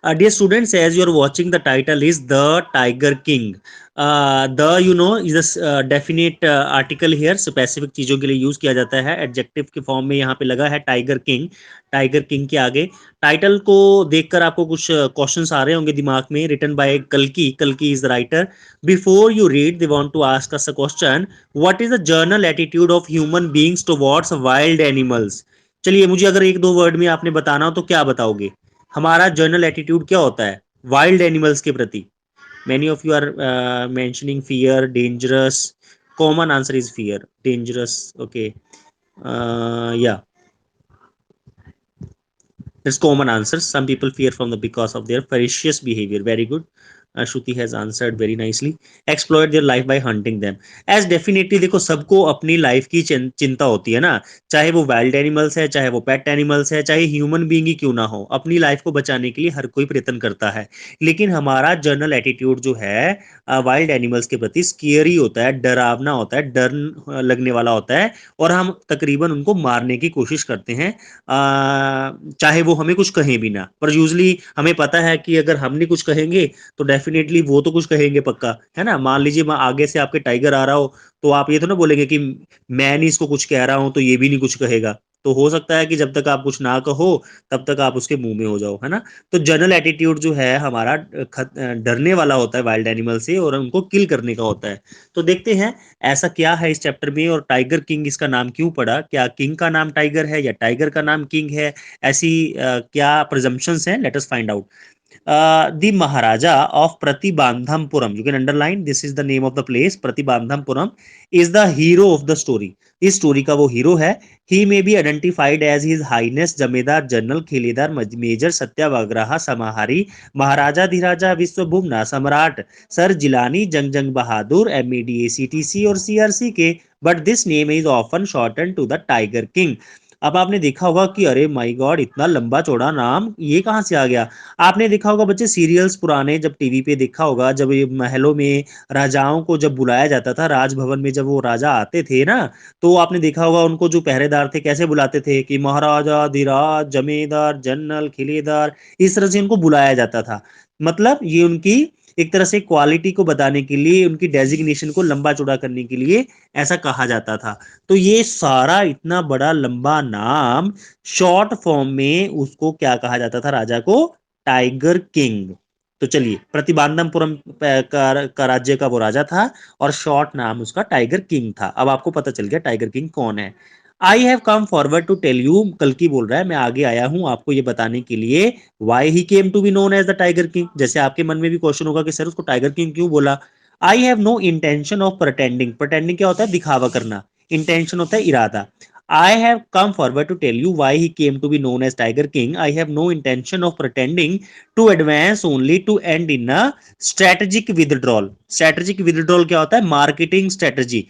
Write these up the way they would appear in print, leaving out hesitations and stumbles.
Dear students, as you are watching, the title is The Tiger King. Is a definite article here. Specific चीजों के लिए use किया जाता है. Adjective के फॉर्म में यहाँ पे लगा है टाइगर किंग. टाइगर किंग के आगे टाइटल को देखकर आपको कुछ क्वेश्चंस आ रहे होंगे दिमाग में. रिटन बाय कल्कि. कल्कि is the writer. Before you read they want to ask us a question. What is the general attitude of human beings towards wild animals? चलिए, मुझे अगर एक दो वर्ड में आपने बताना हो तो क्या बताओगे? हमारा जनरल एटीट्यूड क्या होता है वाइल्ड एनिमल्स के प्रति? Many of you are mentioning fear, dangerous. Common answer is fear, dangerous. Okay, या it's common answer. Some people fear from the because of their ferocious behavior. Very good. Shruti has answered very nicely. Exploit their life by hunting them. As definitely देखो, सबको अपनी life की चिंता होती है ना. चाहे वो वाइल्ड एनिमल्स है, चाहे वो पेट एनिमल्स है, चाहे ह्यूमन बीइंग ही क्यों ना हो, अपनी लाइफ को बचाने के लिए हर कोई प्रयत्न करता है. लेकिन हमारा जनरल एटीट्यूड जो है वाइल्ड एनिमल्स के प्रति स्केरी होता है, डरावना होता है, डर लगने वाला होता है. और हम तकरीबन उनको मारने की कोशिश करते हैं, चाहे वो हमें कुछ कहें भी ना. पर यूजली हमें पता है कि अगर हम नहीं कुछ कहेंगे तो डेफिनेटली वो तो कुछ कहेंगे पक्का, है ना. मान लीजिए मैं आगे से आपके टाइगर आ रहा हो, तो आप ये तो ना बोलेंगे कि मैं नहीं इसको कुछ कह रहा हूं तो ये भी नहीं कुछ कहेगा. तो हो सकता है कि जब तक आप कुछ ना कहो तब तक आप उसके मुंह में हो जाओ, है ना. तो जनरल एटीट्यूड जो है हमारा डरने वाला होता है वाइल्ड एनिमल से, और उनको किल करने का होता है. तो देखते हैं ऐसा क्या है इस चैप्टर में, और टाइगर किंग इसका नाम क्यों पड़ा. क्या किंग का नाम टाइगर है या टाइगर का नाम किंग है? ऐसी क्या प्रिजम्पशंस हैं? Let us find out. The Maharaja of Pratibandhampuram, you can underline, this is the name of the place. Pratibandhampuram is the hero of the story. इस स्टोरी का वो हीरो है. He may be identified as His Highness Jamedar General Khiledar Major Satyagraha Samahari Maharaja Dhiraja Vishwabhuvana Samrat Sir Jilani Jung Jung Bahadur MEDACTC or CRC K. But this name is often shorten to the tiger king. अब आपने देखा होगा कि अरे माय गॉड, इतना लंबा चौड़ा नाम ये कहाँ से आ गया. आपने देखा होगा बच्चे सीरियल्स पुराने, जब टीवी पे देखा होगा, जब ये महलों में राजाओं को जब बुलाया जाता था, राजभवन में जब वो राजा आते थे ना, तो आपने देखा होगा उनको जो पहरेदार थे कैसे बुलाते थे कि महाराजा धीराज जमींदार जनरल खिलेदार. इस तरह से उनको बुलाया जाता था. मतलब ये उनकी एक तरह से क्वालिटी को बताने के लिए, उनकी डेजिग्नेशन को लंबा चौड़ा करने के लिए ऐसा कहा जाता था. तो ये सारा इतना बड़ा लंबा नाम शॉर्ट फॉर्म में उसको क्या कहा जाता था राजा को? Tiger king. तो चलिए, प्रतिबांधमपुरम का राज्य का वो राजा था और शॉर्ट नाम उसका टाइगर किंग था. अब आपको पता चल गया टाइगर किंग कौन है. I have come forward to tell you, कल की बोल रहा है, मैं आगे आया हूं आपको ये बताने के लिए, why he came to be known as the tiger king. जैसे आपके मन में भी क्वेश्चन होगा कि सर उसको टाइगर किंग क्यों बोला. I have no intention of pretending. Pretending क्या होता है? दिखावा करना. इंटेंशन होता है इरादा. I have come forward to tell you why he came to be known as Tiger King. I have no intention of pretending to advance, only to end in a strategic withdrawal. Strategic withdrawal क्या होता है? Marketing strategy.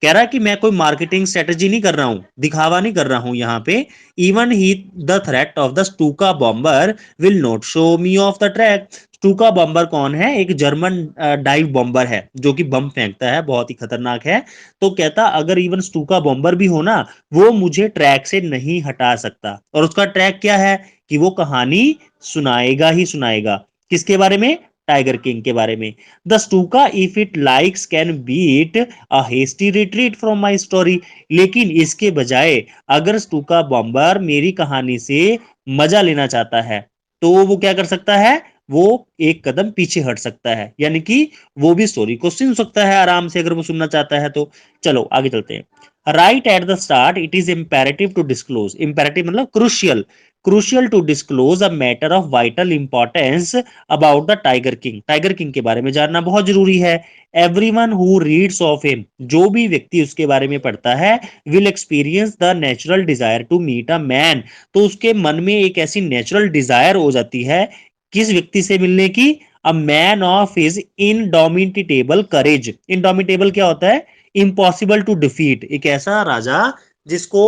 कह रहा है कि मैं कोई marketing strategy नहीं कर रहा हूं, दिखावा नहीं कर रहा हूं यहाँ पे. इवन ही the threat of the Stuka bomber will not show me off the track. Stuka bomber कौन है? एक जर्मन डाइव बॉम्बर है जो कि बम फेंकता है, बहुत ही खतरनाक है. तो कहता अगर इवन स्टूका बॉम्बर भी हो ना, वो मुझे ट्रैक से नहीं हटा सकता. और उसका ट्रैक क्या है? कि वो कहानी सुनाएगा ही सुनाएगा. किसके बारे में? टाइगर किंग के बारे में. The Stuka if it likes can beat a hasty retreat from my story. लेकिन इसके बजाय अगर स्टूका बॉम्बर मेरी कहानी से मजा लेना चाहता है तो वो क्या कर सकता है? वो एक कदम पीछे हट सकता है, यानी कि वो भी स्टोरी को सुन सकता है आराम से अगर वो सुनना चाहता है तो. चलो आगे चलते हैं. Right at the start it is imperative to disclose. Imperative मतलब crucial. Crucial to disclose a matter of vital importance about the tiger king. Tiger king के बारे में जानना बहुत जरूरी है. Everyone who reads of him, जो भी व्यक्ति उसके बारे में पढ़ता है, will experience the natural desire to meet a man. तो उसके मन में एक ऐसी नेचुरल डिजायर हो जाती है किस व्यक्ति से मिलने की? A man of his indomitable courage. Indomitable क्या होता है? Impossible to defeat. एक ऐसा राजा जिसको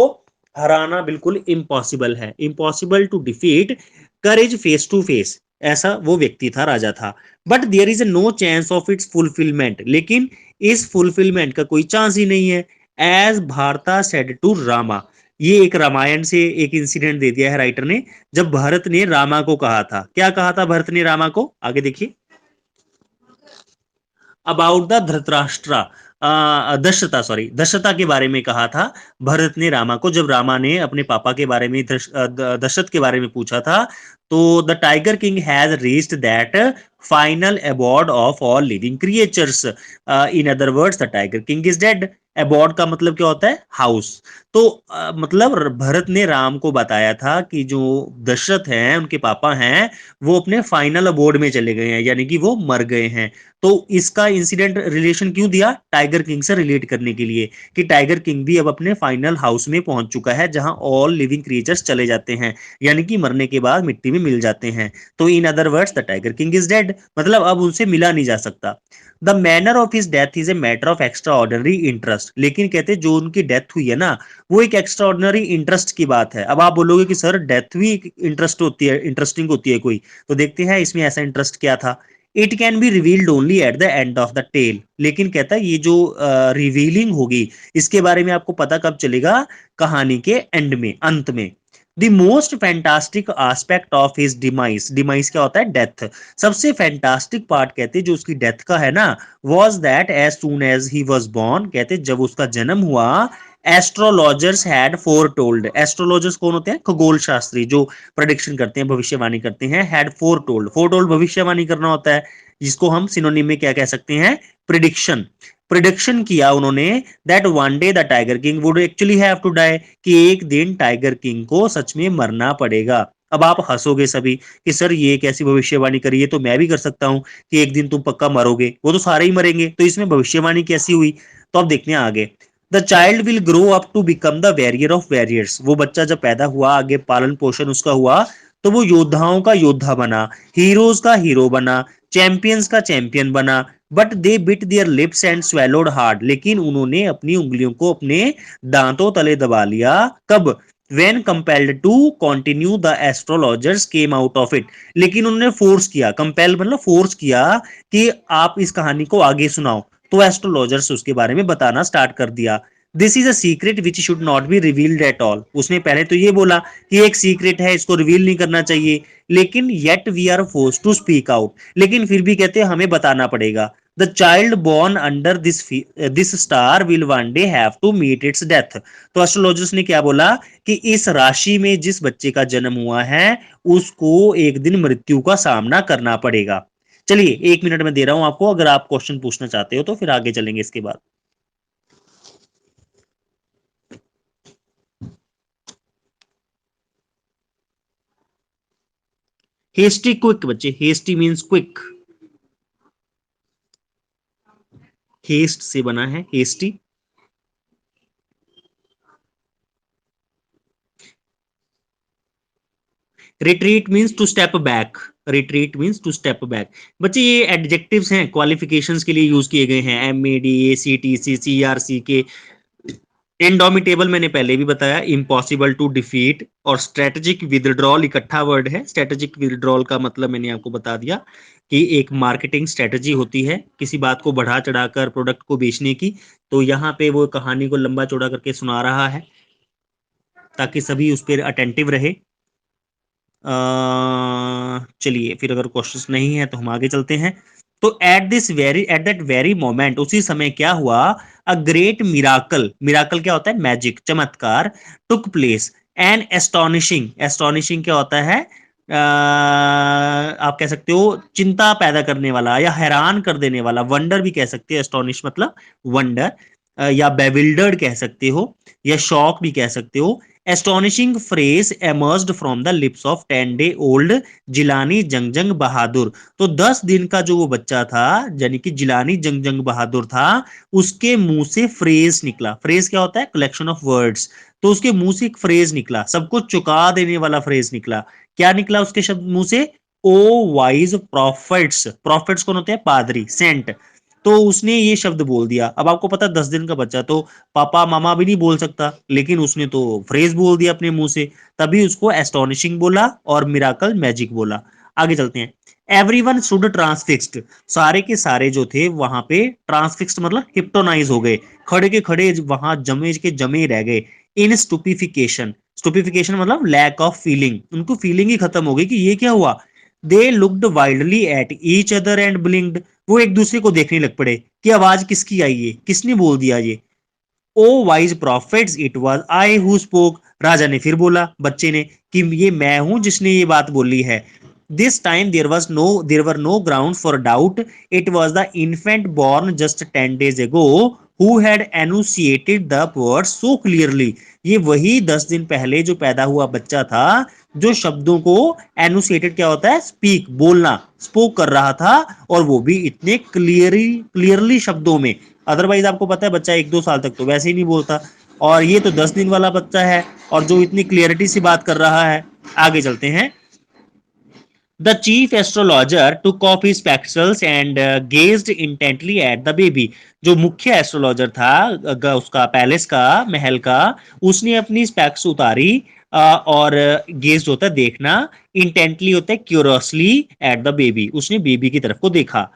हराना बिल्कुल इम्पॉसिबल है, impossible to defeat. Courage face to face, ऐसा वो व्यक्ति था, राजा था. But there is no chance of its fulfilment. लेकिन इस फुलफिलमेंट का कोई चांस ही नहीं है. एज भारता सेड टू रामा. ये एक रामायण से एक इंसिडेंट दे दिया है राइटर ने, जब भरत ने रामा को कहा था, क्या कहा था भरत ने रामा को, आगे देखिए, about the Dhritarashtra, Dasharatha, sorry Dasharatha के बारे में कहा था भरत ने रामा को, जब रामा ने अपने पापा के बारे में दशरथ के बारे में पूछा था। तो the tiger king has reached that final abode of all living creatures, in other words the tiger king is dead. Abode का मतलब क्या होता है, हाउस। तो मतलब भरत ने राम को बताया था कि जो दशरथ हैं उनके पापा हैं वो अपने फाइनल अबोर्ड में चले गए हैं, यानी कि वो मर गए हैं। तो इसका इंसिडेंट रिलेशन क्यों दिया, टाइगर किंग से रिलेट करने के लिए, कि टाइगर किंग भी अब अपने फाइनल हाउस में पहुंच चुका है जहां ऑल लिविंग क्रिएचर्स चले जाते हैं, यानी कि मरने के बाद मिट्टी में मिल जाते हैं। तो इन other words the tiger king is dead, मतलब अब उनसे मिला नहीं जा सकता। The manner of his death is a matter of extra ordinary interest, लेकिन कहते जो उनकी डेथ हुई है ना, वो एक एक्स्ट्रा ऑर्डिनरी इंटरेस्ट की बात है। अब आप बोलोगे कि सर डेथ भी इंटरेस्ट होती है, इंटरेस्टिंग होती है कोई, तो देखते हैं इसमें ऐसा इंटरेस्ट क्या था। It can be revealed only at the end of the tale, लेकिन कहता है ये जो रिवीलिंग होगी इसके बारे में आपको पता कब चलेगा, कहानी के एंड में, अंत में। The most fantastic aspect of his demise, demise क्या होता है, डेथ। सबसे फैंटास्टिक पार्ट कहते जो उसकी डेथ का है ना, was that as soon as he was born, कहते जब उसका जन्म हुआ, astrologers had foretold, astrologers कौन होते हैं, खगोल शास्त्री जो प्रेडिक्शन करते हैं, भविष्यवाणी करते हैं, had four told, four told भविष्यवाणी करना होता है, जिसको हम सिनोनिम में क्या कह सकते हैं, प्रिडिक्शन। प्रिडिक्शन किया उन्होंने that one day the tiger king would actually have to die, कि एक दिन टाइगर किंग को सच में मरना पड़ेगा। अब आप हंसोगे सभी कि सर ये कैसी भविष्यवाणी करी है, तो मैं भी कर सकता हूं कि एक दिन तुम पक्का मरोगे, वो तो सारे ही मरेंगे, तो इसमें भविष्यवाणी कैसी हुई। तो अब देखते हैं आगे। The child will grow up to become the warrior of warriors, वो बच्चा जब पैदा हुआ, आगे पालन पोषण उसका हुआ, तो वो योद्धाओं का योद्धा बना, हीरोज का हीरो बना, चैंपियंस का चैंपियन बना। But they bit there lips and swallowed hard, लेकिन उन्होंने अपनी उंगलियों को अपने दांतों तले दबा लिया, कब, when compelled to continue the astrologers came out of it, लेकिन उन्होंने फोर्स किया, कंपेल मतलब फोर्स किया कि आप इस कहानी को आगे सुनाओ, तो एस्ट्रोलॉजर्स उसके बारे में बताना स्टार्ट कर दिया। This is a secret which should not be revealed at all, उसने पहले तो ये बोला कि एक सीक्रेट है, इसको रिवील नहीं करना चाहिए, लेकिन yet we are force to speak out, लेकिन फिर भी कहते हैं हमें बताना पड़ेगा। The child born under this star will one day have to meet its death, तो एस्ट्रोलॉजर्स ने क्या बोला कि इस राशि में जिस बच्चे का जन्म हुआ है उसको एक दिन मृत्यु का सामना करना पड़ेगा। चलिए 1 मिनट में दे रहा हूं आपको, अगर आप क्वेश्चन पूछना चाहते हो तो फिर आगे चलेंगे इसके बाद। हेस्टी क्विक बच्चे, हेस्टी मींस क्विक, हेस्ट से बना है hasty. Retreat means to step back, retreat means to step back. बच्चे ये एडजेक्टिव्स हैं, क्वालिफिकेशंस के लिए यूज किए गए हैं, MAD ACTC CRC के। इनडोमिटेबल मैंने पहले भी बताया, इम्पॉसिबल टू डिफीट, और स्ट्रेटेजिक विदड्रॉल इकट्ठा वर्ड है। स्ट्रेटेजिक विदड्रॉल का मतलब मैंने आपको बता दिया कि एक मार्केटिंग स्ट्रेटेजी होती है किसी बात को बढ़ा चढ़ाकर प्रोडक्ट को बेचने की, तो यहाँ पे वो कहानी को लंबा चौड़ा करके सुना रहा है ताकि सभी उस पर अटेंटिव रहे। चलिए फिर अगर क्वेश्चंस नहीं है तो हम आगे चलते हैं। तो एट दैट वेरी मोमेंट, उसी समय क्या हुआ, अ ग्रेट मिराकल, मिराकल क्या होता है, मैजिक, चमत्कार, took place, an astonishing, astonishing क्या होता है, आप कह सकते हो चिंता पैदा करने वाला या हैरान कर देने वाला, वंडर भी कह सकते हो, एस्टोनिश मतलब वंडर, या बेविल्डर्ड कह सकते हो, या शॉक भी कह सकते हो। Astonishing phrase emerged from the lips of 10 day old Jilani Jungjung Bahadur, तो 10 दिन का जो वो बच्चा था यानी कि जिलानी जंगजंग बहादुर था, उसके मुंह से फ्रेज निकला। फ्रेज क्या होता है, कलेक्शन ऑफ वर्ड्स, तो उसके मुंह से एक फ्रेज निकला, सबको चुका देने वाला फ्रेज निकला। क्या निकला उसके शब्द मुंह से, ओ वाइज प्रॉफिट्स, प्रॉफिट्स कौन होते हैं, पादरी, सेंट। तो उसने ये शब्द बोल दिया। अब आपको पता 10 दिन का बच्चा तो पापा मामा भी नहीं बोल सकता, लेकिन उसने तो फ्रेज बोल दिया अपने मुंह से, तभी उसको एस्टोनिशिंग बोला और मिराकल मैजिक बोला। आगे चलते हैं। एवरीवन स्टूड ट्रांसफिक्स्ड, सारे के सारे जो थे वहां पे ट्रांसफिक्स्ड मतलब हिप्टोनाइज हो गए, खड़े के खड़े वहां जमे के जमे रह गए। इन स्टूपिफिकेशन, स्टूपिफिकेशन मतलब लैक ऑफ फीलिंग, उनको फीलिंग ही खत्म हो गई कि ये क्या हुआ। They looked wildly at each other and ब्लिंक्ड, वो एक दूसरे को देखने लग पड़े कि आवाज किसकी आई है, किसने बोल दिया ये। O wise prophets it was I who spoke, राजा ने फिर बोला बच्चे ने कि ये मैं हूं जिसने ये बात बोली है। This time there were no ground for doubt, it was the infant born just 10 days ago who had enunciated the word so clearly, ये वही 10 दिन पहले जो पैदा हुआ बच्चा था जो शब्दों को, एनुसिएटेड क्या होता है, स्पीक बोलना, स्पोक कर रहा था, और वो भी इतने क्लियरली शब्दों में। अदरवाइज आपको पता है बच्चा 1-2 साल तक तो वैसे ही नहीं बोलता, और ये तो 10 दिन वाला बच्चा है और जो इतनी क्लियरिटी से बात कर रहा है। आगे चलते हैं। The chief astrologer took off his spectacles and gazed intently at the baby. जो मुख्य एस्ट्रोलॉजर था उसका पैलेस का, महल का, उसने अपनी स्पेक्स उतारी, और गेज्ड होता है देखना, इंटेंटली होता है क्यूरियसली, एट द बेबी, उसने बेबी की तरफ को देखा।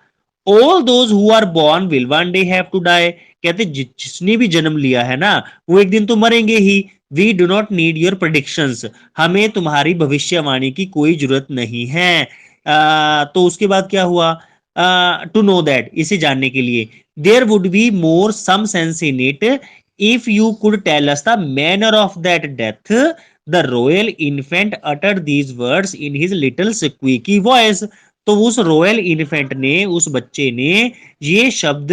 All those who are born will one day have to die, कहते जिसने भी जन्म लिया है ना वो एक दिन तो मरेंगे ही। We do not need your predictions, हमें तुम्हारी भविष्यवाणी की कोई जरूरत नहीं है। तो उसके बाद क्या हुआ, टू नो दैट, इसे जानने के लिए, there would be more some sense in it if you could tell us the manner of that death, the royal infant uttered these words in his little squeaky voice. तो उस royal infant ने, उस बच्चे ने ये शब्द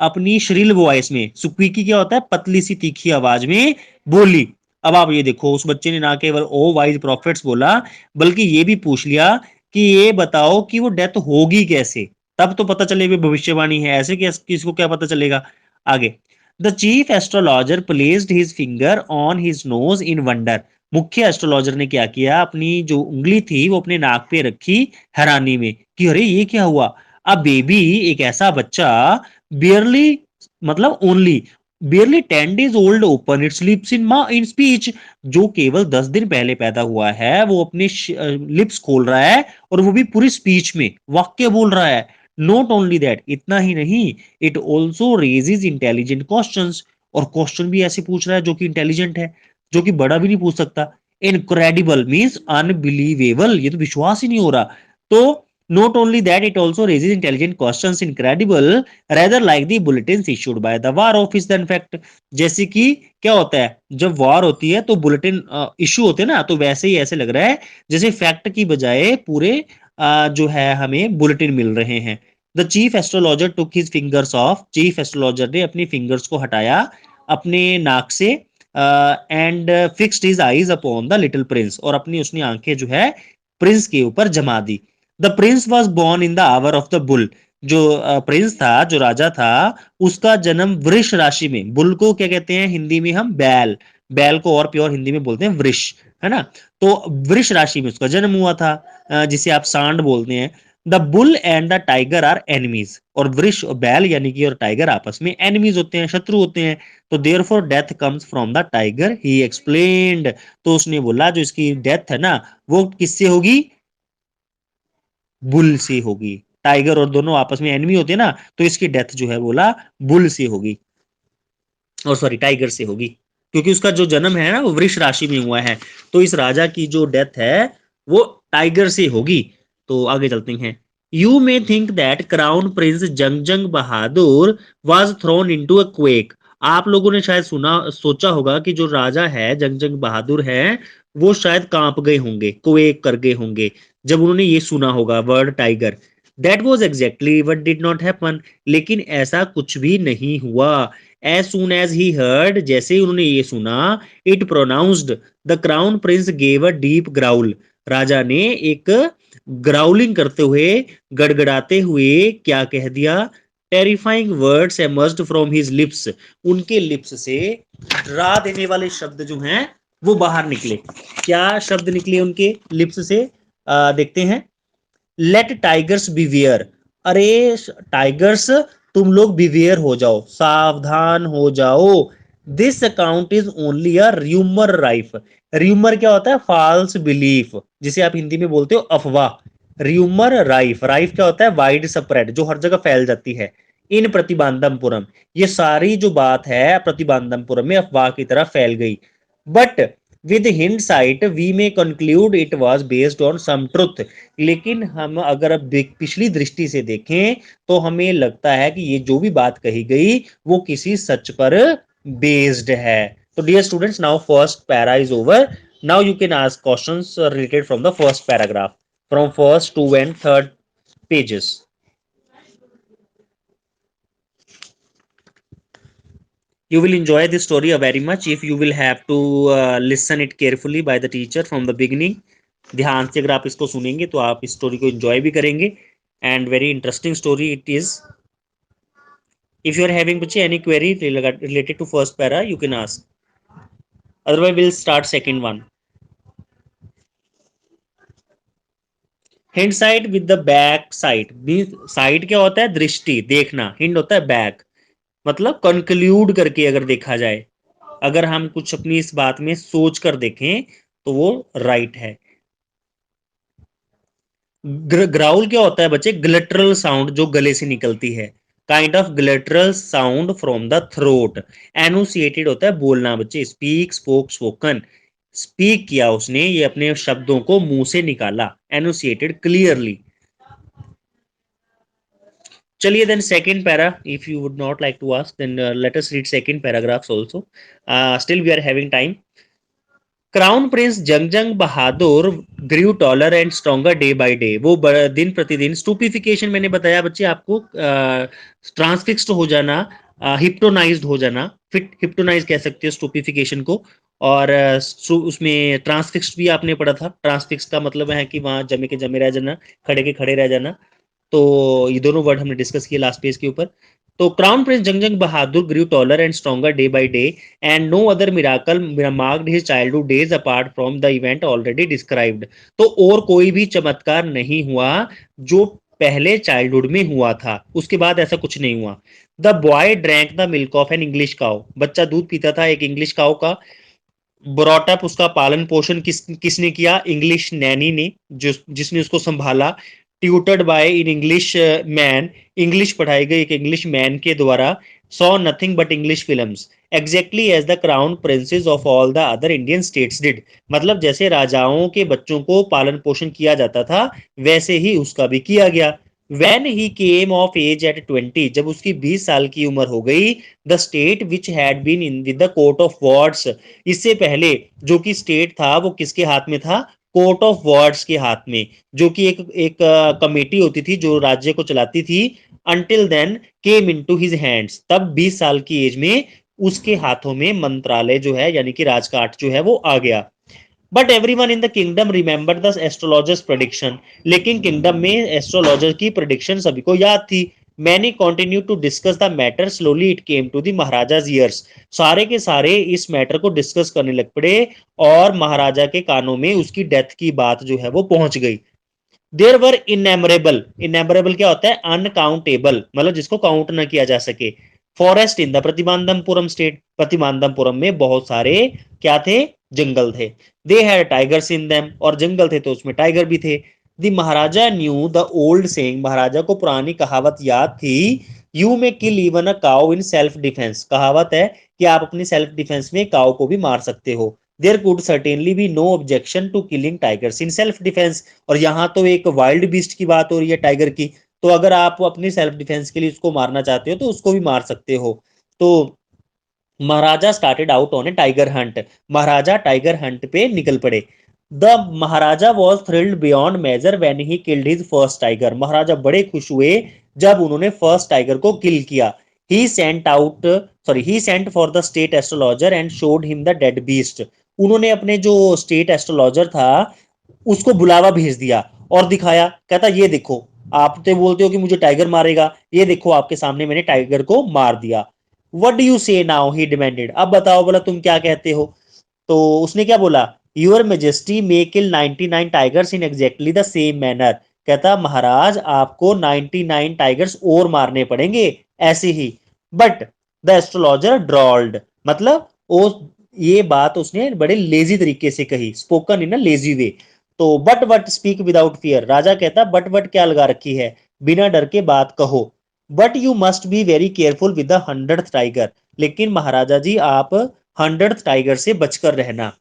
अपनी shrill voice में, स्क्वीकी क्या होता है, पतली सी तीखी आवाज में बोली। अब आप ये देखो, उस बच्चे ने ना केवल ओ वाइज प्रॉफिट्स बोला, बल्कि ये भी पूछ लिया कि ये बताओ कि वो डेथ होगी कैसे, तब तो पता चले भविष्यवाणी है, ऐसे किसको क्या पता चलेगा। आगे, the chief astrologer placed his finger on his nose in wonder, मुख्य एस्ट्रोलॉजर ने क्या किया, अपनी जो उंगली थी वो अपने नाक पे रखी हैरानी में कि अरे ये क्या हुआ। अब बेबी, एक ऐसा बच्चा, बियरली मतलब only barely 10 days old open it's lips in speech, जो केवल 10 दिन पहले पैदा हुआ है वो अपने लिप्स खोल रहा है, और वो भी पूरी स्पीच में वाक्य बोल रहा है। नॉट ओनली दैट, इतना ही नहीं, it also raises intelligent questions, और क्वेश्चन भी ऐसे पूछ रहा है जो कि इंटेलिजेंट है, जो कि बड़ा भी नहीं पूछ सकता। इनक्रेडिबल मीन्स अनबिलीवेबल, ये तो विश्वास ही नहीं हो रहा। तो not only that, it also raises intelligent questions, incredible rather like the bulletins issued by the war office than fact, जैसे कि क्या होता है जब वॉर होती है तो बुलेटिन इशू होते हैं ना, तो वैसे ही ऐसे लग रहा है जैसे फैक्ट की बजाय पूरे जो है हमें बुलेटिन मिल रहे हैं। The chief astrologer took his fingers of, chief astrologer ने अपनी फिंगर्स को हटाया अपने नाक से, and fixed his eyes upon the little Prince, और अपनी उसने आंखें जो है प्रिंस के ऊपर जमा दी। The prince was born in the hour of the bull, जो प्रिंस था, जो राजा था, उसका जन्म वृष राशि में, बुल को क्या कहते हैं हिंदी में हम, बैल, बैल को और प्योर हिंदी में बोलते हैं वृष, है ना। तो वृष राशि में उसका जन्म हुआ था, जिसे आप सांड बोलते हैं। The bull and the tiger are enemies, और वृष और बैल यानी कि और टाइगर आपस में एनिमीज होते हैं, शत्रु होते हैं। तो therefore death comes from the tiger, he explained, तो उसने बोला जो इसकी डेथ है ना वो किससे होगी, बुल से होगी। टाइगर और दोनों आपस में एनिमी होते हैं ना, तो इसकी डेथ जो है बोला बुल से होगी, और सॉरी टाइगर से होगी, क्योंकि उसका जो जन्म है ना वो वृष राशि में हुआ है, तो इस राजा की जो डेथ है वो टाइगर से होगी। तो आगे चलते हैं। You may think that crown prince Jung Bahadur was thrown into a quake, आप लोगों ने शायद सुना, सोचा होगा कि जो राजा है जंग बहादुर है वो शायद कांप गए होंगे, क्वेक कर गए होंगे जब उन्होंने ये सुना होगा word tiger. That was exactly what did not happen, लेकिन ऐसा कुछ भी नहीं हुआ। As soon as he heard, जैसे ही उन्होंने ये सुना, it pronounced, the crown prince gave a deep growl, राजा ने एक ग्राउलिंग करते हुए, गड़गड़ाते हुए क्या कह दिया, terrifying words emerged from his lips, उनके लिप्स से डरा देने वाले शब्द जो हैं वो बाहर निकले। क्या शब्द निकले उनके लिप्स से, देखते हैं। लेट टाइगर्स बिवियर, अरे टाइगर्स तुम लोग बिवियर हो जाओ, सावधान हो जाओ। This account is only a rumour rife, rumour क्या होता है, फॉल्स बिलीफ, जिसे आप हिंदी में बोलते हो अफवाह। र्यूमर राइफ, राइफ क्या होता है, वाइड स्प्रेड, जो हर जगह फैल जाती है। इन प्रतिबांधमपुरम, ये सारी जो बात है प्रतिबांधमपुरम में अफवाह की तरह फैल गई। But with hindsight we may conclude it was based on some truth. लेकिन हम अगर अब पिछली दृष्टि से देखें तो हमें लगता है कि ये जो भी बात कही गई वो किसी सच पर बेस्ड है। तो dear students, now first para is over. Now you can ask questions related from the first paragraph, from first to and third pages. You will enjoy this story very much if you will have to listen it carefully by the teacher from the beginning. ध्यान से अगर आप इसको सुनेंगे तो आप इस story को एंजॉय भी करेंगे, and very interesting story it is. If you are having बच्चे any query related to first para you can ask, otherwise will start second one. Hind side with the back side, side क्या होता है? दृष्टि, देखना। Hind होता है back, मतलब conclude करके अगर देखा जाए, अगर हम कुछ अपनी इस बात में सोच कर देखें तो वो राइट है। ग्राउल क्या होता है बच्चे? ग्लिटरल साउंड जो गले से निकलती है, kind of guttural sound from the throat. Enunciated होता है बोलना बच्चे, स्पीक, स्पोक, स्पोकन। स्पीक किया उसने, ये अपने शब्दों को मुंह से निकाला। Enunciated, clearly. चलिए then second para, if you would not like to ask then let us read second paragraphs also, still we are having time. Crown prince Jungjung Bahadur grew taller and stronger day by day. वो दिन प्रतिदिन, स्टूपिफिकेशन मैंने बताया बच्चे आपको, transfixed हो जाना, हिप्टोनाइज्ड हो जाना, फिट हिप्टोनाइज कह सकते हो स्टूपिफिकेशन को। और उसमें ट्रांसफिक्स्ड भी आपने पढ़ा था। ट्रांसफिक्स्ड का मतलब है कि वहां जमे के जमे रह जाना, खड़े के खड़े रह जाना। तो ये दोनों वर्ड हमने डिस्कस किए लास्ट पेज के ऊपर। तो crown prince Jungjung Bahadur grew taller and stronger day by day and no other miracle marked his childhood days apart from the event already described. तो और कोई भी चमत्कार नहीं हुआ जो पहले चाइल्डहुड में हुआ था, उसके बाद ऐसा कुछ नहीं हुआ। The boy drank the milk of an English cow. बच्चा दूध पीता था एक इंग्लिश काउ का। ब्रॉटअप, उसका पालन पोषण किसने किया? इंग्लिश नैनी ने, जो जिसने उसको संभाला। Tutored by in English man, English पढ़ाई गई एक इंग्लिश मैन के द्वारा। Saw nothing but English films exactly as the crown princes of all the other Indian states did. मतलब जैसे राजाओं के बच्चों को पालन पोषण किया जाता था वैसे ही उसका भी किया गया। When he came of age at 20, जब उसकी 20 साल की उम्र हो गई, the state which had been in with the court of wards, इससे पहले जो कि स्टेट था वो किसके हाथ में था? कोर्ट ऑफ वार्ड्स के हाथ में, जो कि एक कमेटी होती थी जो राज्य को चलाती थी। Until then came into his hands, तब 20 साल की एज में उसके हाथों में मंत्रालय जो है यानी कि राजकाट जो है वो आ गया। But every one in the kingdom remember the astrologer's prediction, लेकिन किंगडम में एस्ट्रोलॉजर की प्रोडिक्शन सभी को याद थी। Many continue to discuss the matter, slowly it came to the Maharaja's ears. सारे के सारे इस मैटर को डिस्कस करने लग पड़े और महाराजा के कानों में उसकी डेथ की बात जो है वो पहुंच गई। देर वर इनएमरेबल, इनएमरेबल क्या होता है? अनकाउंटेबल, मतलब जिसको काउंट ना किया जा सके। Forest in the Pratibandapuram state, Pratibandapuram में बहुत सारे क्या थे? जंगल थे। They had tigers in them, और जंगल थे तो उसमें टाइगर भी थे। The Maharaja knew the old saying, Maharaja को पुरानी कहावत याद थी। You may kill even a cow in self defence, कहावत है कि आप अपनी सेल्फ डिफेंस में काउ को भी मार सकते हो। There could certainly be no objection to killing tigers in self defence, और यहाँ तो एक वाइल्ड बीस्ट की बात हो रही है, टाइगर की। तो अगर आप अपनी सेल्फ डिफेंस के लिए उसको मारना चाहते हो तो उसको भी मार सकते हो। तो Maharaja started out on a tiger hunt, Maharaja tiger hunt पे निकल पड़े। The Maharaja was thrilled beyond measure when he killed his first tiger, Maharaja बड़े खुश हुए जब उन्होंने फर्स्ट टाइगर को किल किया। He sent out, sorry, he sent for the state astrologer and showed him the dead beast. उन्होंने अपने जो स्टेट एस्ट्रोलॉजर था उसको बुलावा भेज दिया और दिखाया, कहता ये देखो, आप तो बोलते हो कि मुझे टाइगर मारेगा, ये देखो आपके सामने मैंने टाइगर को मार दिया। वट डू यू से नाउ, ही डिमांडेड, अब बताओ बोला तुम क्या कहते हो। तो उसने क्या बोला? Your majesty may kill 99 tigers in exactly the same manner, कहता महाराज आपको 99 टाइगर्स और मारने पड़ेंगे ऐसे ही। बट द एस्ट्रोलॉजर ड्रॉल्ड, मतलब वो ये बात उसने बड़े लेजी तरीके से कही, spoken in a lazy way. तो but what speak without fear, राजा कहता बट वट क्या लगा रखी है, बिना डर के बात कहो। But you must be very careful with the 100th tiger, लेकिन महाराजा जी आप 100th टाइगर से बचकर रहना।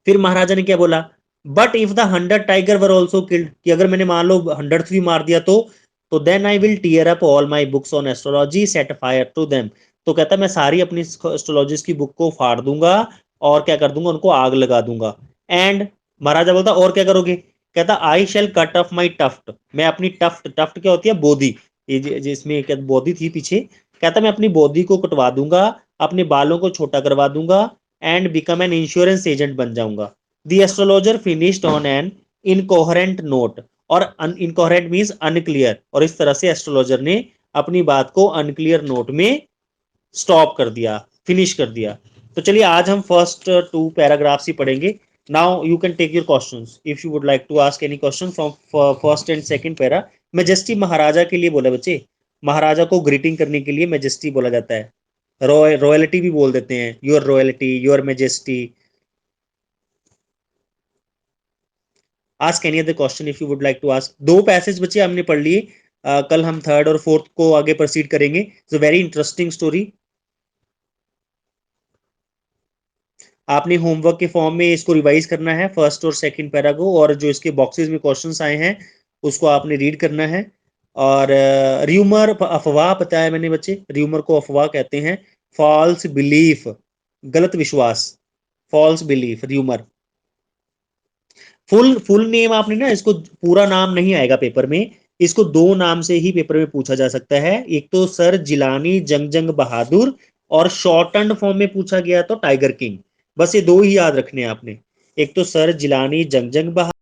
फिर महाराजा ने क्या बोला, but if the 100 tiger were also killed, कि अगर मैंने मान लो 100th भी मार दिया तो then I will tear up all my books on astrology set fire to them. तो कहता मैं सारी अपनी एस्ट्रोलॉजी की बुक को फाड़ दूंगा और क्या कर दूंगा, उनको आग लगा दूंगा। एंड महाराजा बोलता और क्या करोगे, कहता I shall cut off my tuft, मैं अपनी टफ्ट, टफ्ट क्या होती है, बोधी, जिसमें क्या बोधी थी पीछे, कहता मैं अपनी बोधी को कटवा दूंगा, अपने बालों को छोटा करवा दूंगा and become an insurance agent बन जाऊंगा। The astrologer finished on an incoherent note, और इनकोहरेंट मींस अनक्लियर, और इस तरह से एस्ट्रोलॉजर ने अपनी बात को अनक्लियर नोट में स्टॉप कर दिया, फिनिश कर दिया। तो चलिए आज हम फर्स्ट 2 पैराग्राफ्स ही पढ़ेंगे। Now you can take your questions if you would like to ask any question from first and second para. Majesty Maharaja के लिए बोला बच्चे, महाराजा को ग्रीटिंग करने के लिए मेजेस्टी बोला जाता है, रॉयल्टी भी बोल देते हैं, your royalty, your majesty. Ask any other question if you would like to ask. 2 passage बच्चे हमने पढ़ लिए, कल हम थर्ड और फोर्थ को आगे प्रोसीड करेंगे। It's a very interesting story. आपने होमवर्क के फॉर्म में इसको रिवाइज करना है फर्स्ट और सेकंड पैरा को, और जो इसके बॉक्सेस में क्वेश्चंस आए हैं उसको आपने रीड करना है। और र्यूमर अफवाह पता है मैंने बच्चे, र्यूमर को अफवाह कहते हैं, फॉल्स बिलीफ गलत विश्वास, false belief rumour. Full full name आपने ना, इसको पूरा नाम नहीं आएगा पेपर में, इसको 2 नाम से ही पेपर में पूछा जा सकता है, एक तो सर जिलानी जंग जंग बहादुर, और शॉर्ट एंड फॉर्म में पूछा गया तो टाइगर किंग। बस ये 2 ही याद रखने हैं आपने, एक तो sir Jilani Jung Jung Bahadur,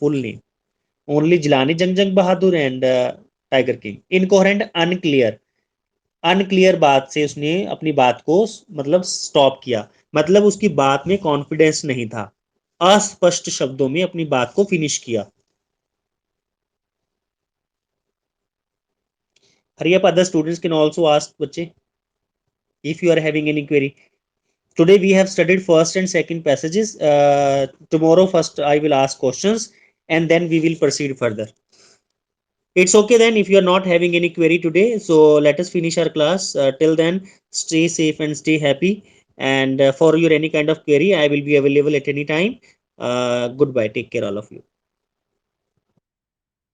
full name only Jilani Jung Jung Bahadur and tiger king. Incoherent unclear, unclear बात से उसने अपनी बात को मतलब स्टॉप किया, मतलब उसकी बात में कॉन्फिडेंस नहीं था, अस्पष्ट शब्दों में अपनी बात को फिनिश किया। Hurry up, other students can also ask बच्चे if you are having any query. Today we have studied first and second passages. Tomorrow first I will ask questions and then we will proceed further. It's okay then if you are not having any query today. So let us finish our class. Till then, stay safe and stay happy. And for your any kind of query, I will be available at any time. Goodbye. Take care, all of you.